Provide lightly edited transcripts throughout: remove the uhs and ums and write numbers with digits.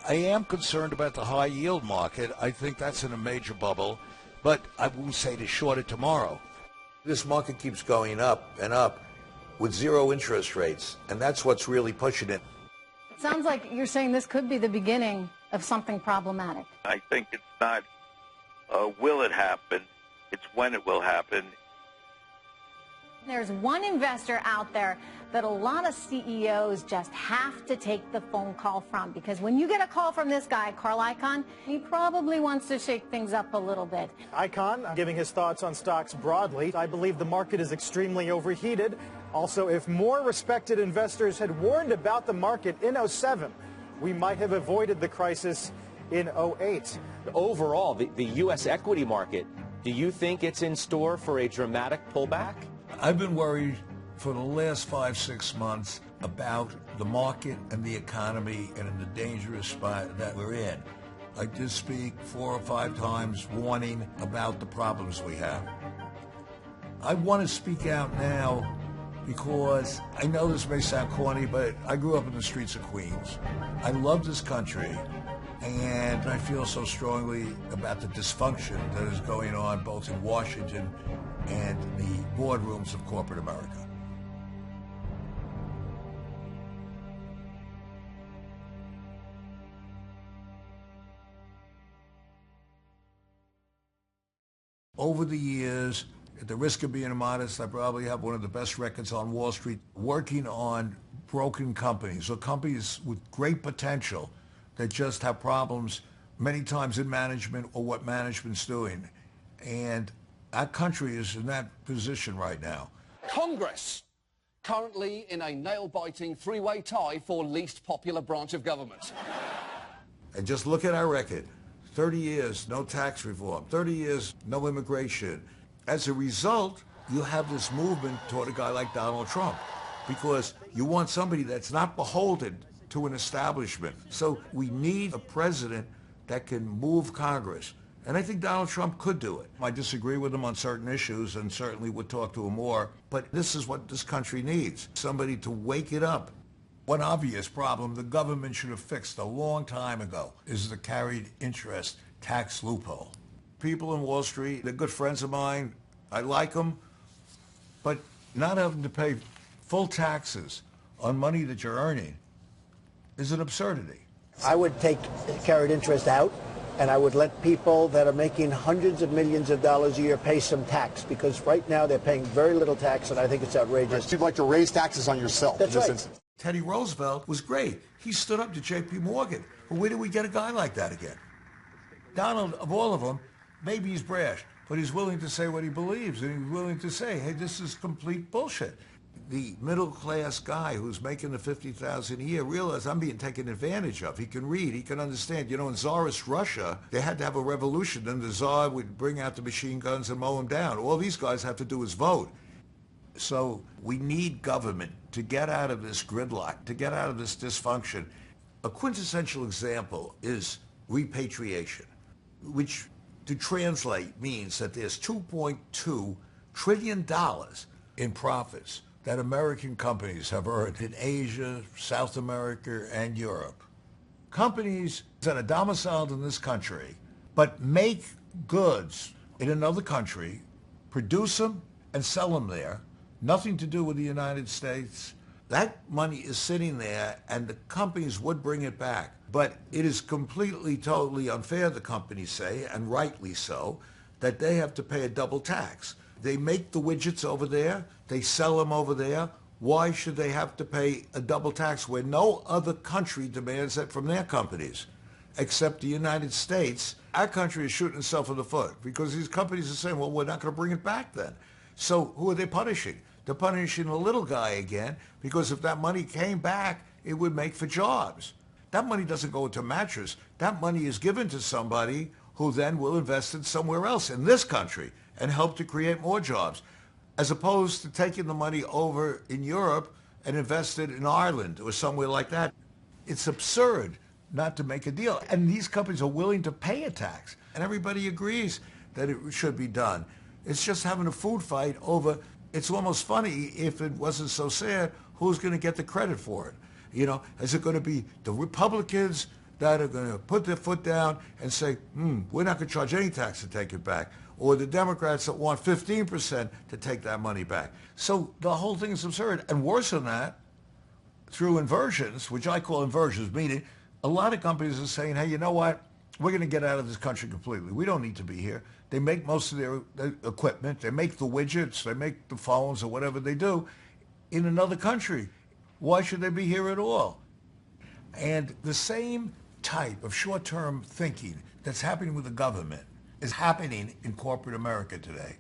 I am concerned about the high yield market. I think that's in a major bubble, but I won't say to short it tomorrow. This market keeps going up and up with zero interest rates, and that's what's really pushing it. It sounds like you're saying this could be the beginning of something problematic. I think it's not will it happen, it's when it will happen. There's one investor out there that a lot of CEOs just have to take the phone call from, because when you get a call from this guy, Carl Icahn, he probably wants to shake things up a little bit. Icahn giving his thoughts on stocks broadly. I believe the market is extremely overheated. Also, if more respected investors had warned about the market in '07, we might have avoided the crisis in '08. Overall, the U.S. equity market, do you think it's in store for a dramatic pullback? I've been worried for the last 5-6 months about the market and the economy and in the dangerous spot that we're in. I did speak 4 or 5 times warning about the problems we have. I want to speak out now because I know this may sound corny, but I grew up in the streets of Queens. I love this country, and I feel so strongly about the dysfunction that is going on both in Washington and the boardrooms of corporate America. Over the years, at the risk of being modest, I probably have one of the best records on Wall Street working on broken companies or companies with great potential that just have problems many times in management or what management's doing. And our country is in that position right now. Congress, currently in a nail-biting three-way tie for least popular branch of government. And just look at our record. 30 years, no tax reform. 30 years, no immigration. As a result, you have this movement toward a guy like Donald Trump because you want somebody that's not beholden to an establishment. So we need a president that can move Congress. And I think Donald Trump could do it. I disagree with him on certain issues and certainly would talk to him more, but this is what this country needs, somebody to wake it up. One obvious problem the government should have fixed a long time ago is the carried interest tax loophole. People in Wall Street, they're good friends of mine. I like them, but not having to pay full taxes on money that you're earning is an absurdity. I would take carried interest out, and I would let people that are making hundreds of millions of dollars a year pay some tax, because right now they're paying very little tax, and I think it's outrageous. You'd like to raise taxes on yourself. That's right. Instance. Teddy Roosevelt was great. He stood up to J.P. Morgan. But where do we get a guy like that again? Donald, of all of them, maybe he's brash, but he's willing to say what he believes, and he's willing to say, hey, this is complete bullshit. The middle-class guy who's making the $50,000 a year realizes I'm being taken advantage of. He can read, he can understand. You know, in Tsarist Russia, they had to have a revolution, and the Tsar would bring out the machine guns and mow them down. All these guys have to do is vote. So we need government to get out of this gridlock, to get out of this dysfunction. A quintessential example is repatriation, which to translate means that there's $2.2 trillion in profits that American companies have earned in Asia, South America, and Europe. Companies that are domiciled in this country, but make goods in another country, produce them and sell them there, nothing to do with the United States. That money is sitting there, and the companies would bring it back. But it is completely, totally unfair, the companies say, and rightly so, that they have to pay a double tax. They make the widgets over there, they sell them over there. Why should they have to pay a double tax where no other country demands that from their companies, except the United States? Our country is shooting itself in the foot because these companies are saying, well, we're not going to bring it back then. So who are they punishing? They're punishing the little guy again, because if that money came back, it would make for jobs. That money doesn't go into mattress. That money is given to somebody who then will invest it somewhere else in this country and help to create more jobs, as opposed to taking the money over in Europe and invest it in Ireland or somewhere like that. It's absurd not to make a deal. And these companies are willing to pay a tax, and everybody agrees that it should be done. It's just having a food fight over, it's almost funny if it wasn't so sad, who's going to get the credit for it? You know, is it going to be the Republicans that are going to put their foot down and say, we're not going to charge any tax to take it back. Or the Democrats that want 15% to take that money back. So the whole thing is absurd. And worse than that, through inversions, which I call inversions, meaning a lot of companies are saying, hey, you know what? We're going to get out of this country completely. We don't need to be here. They make most of their equipment. They make the widgets. They make the phones or whatever they do in another country. Why should they be here at all? And the same type of short-term thinking that's happening with the government is happening in corporate America today.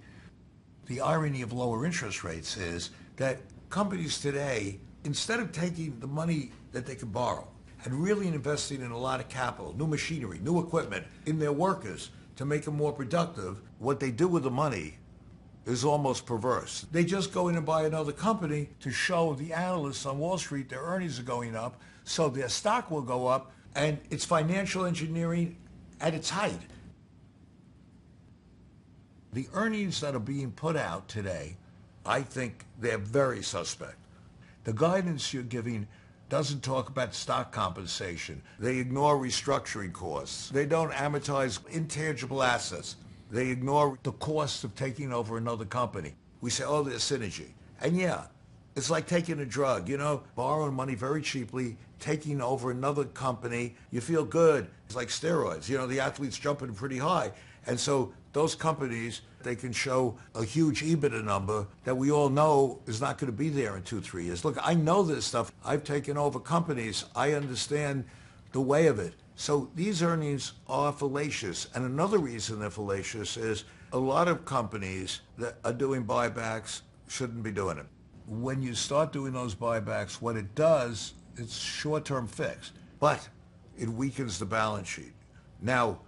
The irony of lower interest rates is that companies today, instead of taking the money that they can borrow and really investing in a lot of capital, new machinery, new equipment, in their workers to make them more productive, what they do with the money is almost perverse. They just go in and buy another company to show the analysts on Wall Street their earnings are going up, so their stock will go up, and it's financial engineering at its height. The earnings that are being put out today, I think they're very suspect. The guidance you're giving doesn't talk about stock compensation. They ignore restructuring costs. They don't amortize intangible assets. They ignore the cost of taking over another company. We say, oh, there's synergy. And yeah, it's like taking a drug, borrowing money very cheaply, taking over another company. You feel good. It's like steroids. The athlete's jumping pretty high. And so those companies, they can show a huge EBITDA number that we all know is not going to be there in 2-3 years. Look, I know this stuff. I've taken over companies. I understand the way of it. So these earnings are fallacious. And another reason they're fallacious is a lot of companies that are doing buybacks shouldn't be doing it. When you start doing those buybacks, what it does, it's short-term fix, but it weakens the balance sheet. Now,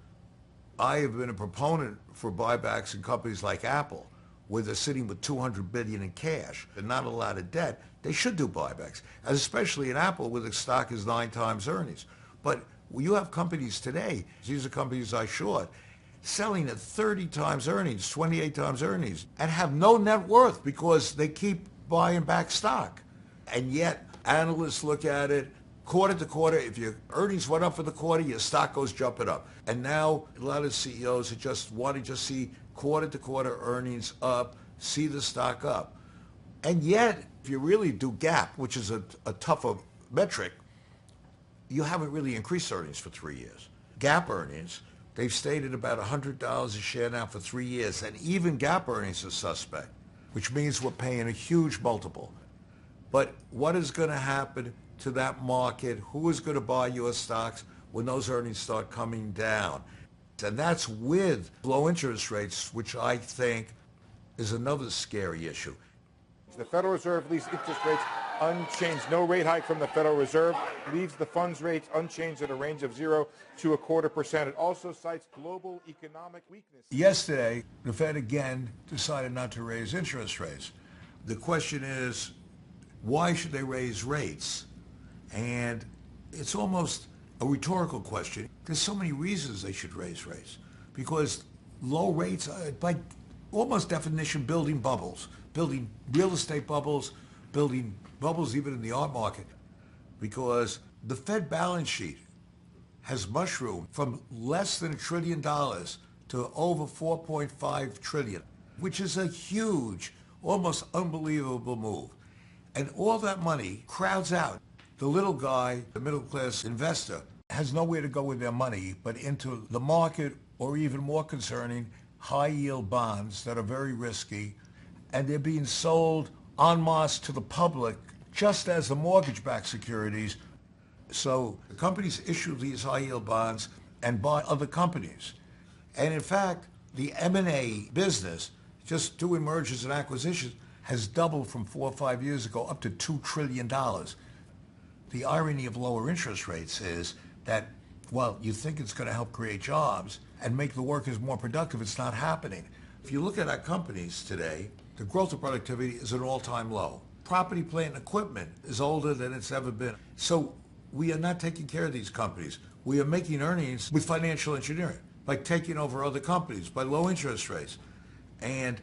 I have been a proponent for buybacks in companies like Apple, where they're sitting with $200 billion in cash and not a lot of debt. They should do buybacks, especially in Apple, where the stock is 9 times earnings. But you have companies today, these are companies I short, selling at 30 times earnings, 28 times earnings, and have no net worth because they keep buying back stock. And yet, analysts look at it quarter to quarter. If your earnings went up for the quarter, your stock goes jumping up. And now a lot of CEOs just want to just see quarter to quarter earnings up, see the stock up. And yet, if you really do GAAP, which is a tougher metric, you haven't really increased earnings for 3 years. GAAP earnings, they've stayed at about $100 a share now for 3 years, and even GAAP earnings are suspect, which means we're paying a huge multiple. But what is going to happen to that market? Who is going to buy your stocks when those earnings start coming down? And that's with low interest rates, which I think is another scary issue. The Federal Reserve leaves interest rates unchanged. No rate hike from the Federal Reserve leaves the funds rate unchanged at a range of 0 to 0.25%. It also cites global economic weakness. Yesterday, the Fed again decided not to raise interest rates. The question is, why should they raise rates? And it's almost a rhetorical question. There's so many reasons they should raise rates. Because low rates are, by almost definition, building bubbles. Building real estate bubbles, building bubbles even in the art market. Because the Fed balance sheet has mushroomed from less than $1 trillion to over $4.5 trillion, which is a huge, almost unbelievable move. And all that money crowds out. The little guy, the middle-class investor, has nowhere to go with their money but into the market, or even more concerning, high-yield bonds that are very risky, and they're being sold en masse to the public just as the mortgage-backed securities. So the companies issue these high-yield bonds and buy other companies. And in fact, the M&A business, just doing mergers and acquisitions, has doubled from 4 or 5 years ago up to $2 trillion. The irony of lower interest rates is that, well, you think it's going to help create jobs and make the workers more productive. It's not happening. If you look at our companies today, the growth of productivity is at an all-time low. Property, plant, and equipment is older than it's ever been. So we are not taking care of these companies. We are making earnings with financial engineering, by taking over other companies, by low interest rates. And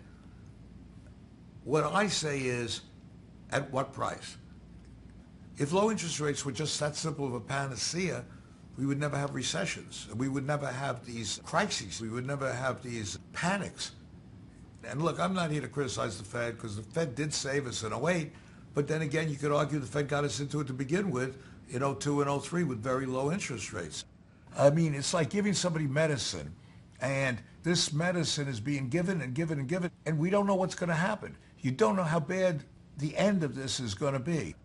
what I say is, at what price? If low interest rates were just that simple of a panacea, we would never have recessions. We would never have these crises. We would never have these panics. And look, I'm not here to criticize the Fed, because the Fed did save us in '08, but then again, you could argue the Fed got us into it to begin with in '02 and '03 with very low interest rates. I mean, it's like giving somebody medicine, and this medicine is being given and given and given, and we don't know what's going to happen. You don't know how bad the end of this is going to be.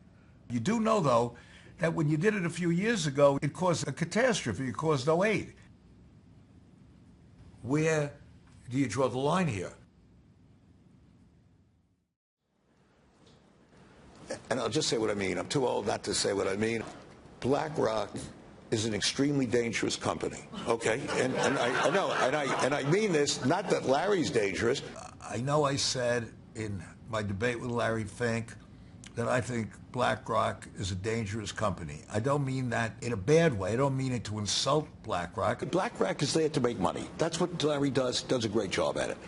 You do know, though, that when you did it a few years ago, it caused a catastrophe. It caused '08. Where do you draw the line here? And I'll just say what I mean. I'm too old not to say what I mean. BlackRock is an extremely dangerous company, okay? And I know, and I mean this, not that Larry's dangerous. I know I said in my debate with Larry Fink that I think BlackRock is a dangerous company. I don't mean that in a bad way. I don't mean it to insult BlackRock. BlackRock is there to make money. That's what Larry does a great job at it.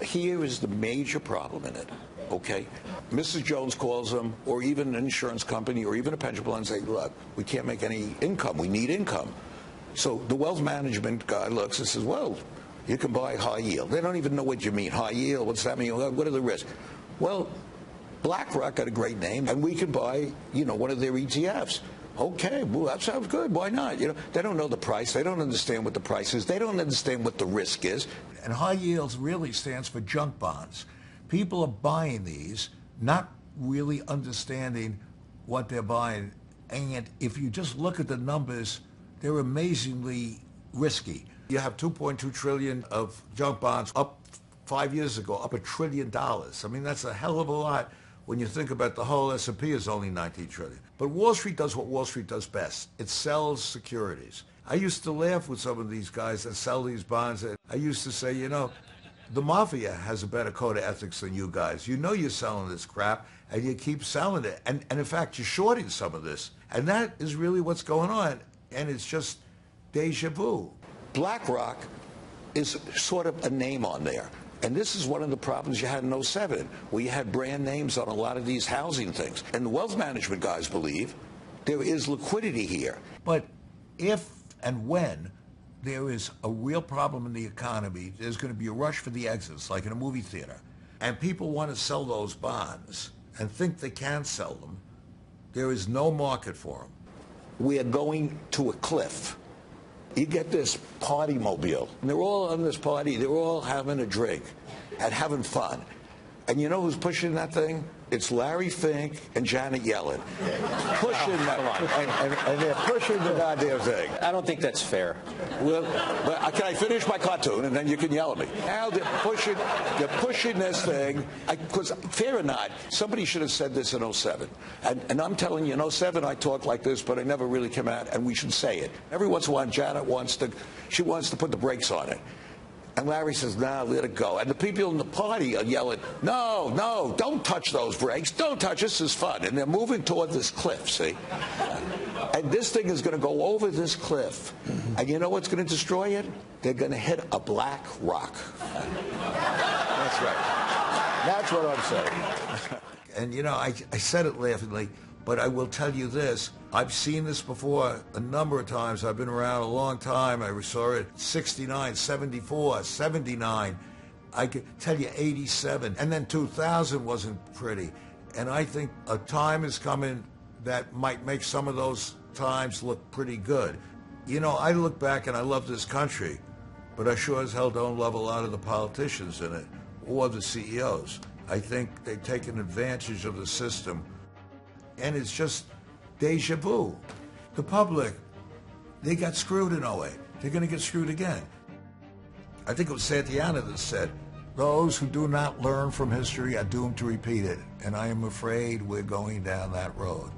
Here is the major problem in it, okay? Mrs. Jones calls them, or even an insurance company, or even a pension plan, and say, look, we can't make any income. We need income. So the wealth management guy looks and says, well, you can buy high yield. They don't even know what you mean. High yield, what's that mean? What are the risks? Well, BlackRock got a great name, and we can buy, one of their ETFs. Okay, well, that sounds good. Why not? They don't know the price. They don't understand what the price is. They don't understand what the risk is. And high yields really stands for junk bonds. People are buying these, not really understanding what they're buying. And if you just look at the numbers, they're amazingly risky. You have $2.2 trillion of junk bonds up 5 years ago, up $1 trillion. I mean, that's a hell of a lot when you think about the whole S&P is only 19 trillion. But Wall Street does what Wall Street does best. It sells securities. I used to laugh with some of these guys that sell these bonds. I used to say, the mafia has a better code of ethics than you guys. You know you're selling this crap, and you keep selling it. And in fact, you're shorting some of this. And that is really what's going on. And it's just deja vu. BlackRock is sort of a name on there. And this is one of the problems you had in '07, where you had brand names on a lot of these housing things. And the wealth management guys believe there is liquidity here. But if and when there is a real problem in the economy, there's going to be a rush for the exits, like in a movie theater, and people want to sell those bonds and think they can sell them, there is no market for them. We are going to a cliff. You get this party mobile, and they're all on this party, they're all having a drink and having fun. And you know who's pushing that thing? It's Larry Fink and Janet Yellen. Pushing that, and they're pushing the goddamn thing. I don't think that's fair. Well, but can I finish my cartoon, and then you can yell at me? Now they're pushing this thing, because fair or not, somebody should have said this in '07. And I'm telling you, in '07 I talked like this, but I never really came out, and we should say it. Every once in a while, Janet wants to put the brakes on it. And Larry says, nah, let it go. And the people in the party are yelling, no, don't touch those brakes. Don't touch, this is fun. And they're moving toward this cliff, see? And this thing is going to go over this cliff. And you know what's going to destroy it? They're going to hit a black rock. That's right. That's what I'm saying. And, I said it laughingly, but I will tell you this. I've seen this before a number of times. I've been around a long time. I saw it 69, 74, 79. I could tell you 87. And then 2000 wasn't pretty. And I think a time is coming that might make some of those times look pretty good. I look back and I love this country, but I sure as hell don't love a lot of the politicians in it or the CEOs. I think they've taken advantage of the system. And it's just deja vu. The public, they got screwed in 08. They're going to get screwed again. I think it was Santayana that said, those who do not learn from history are doomed to repeat it. And I am afraid we're going down that road.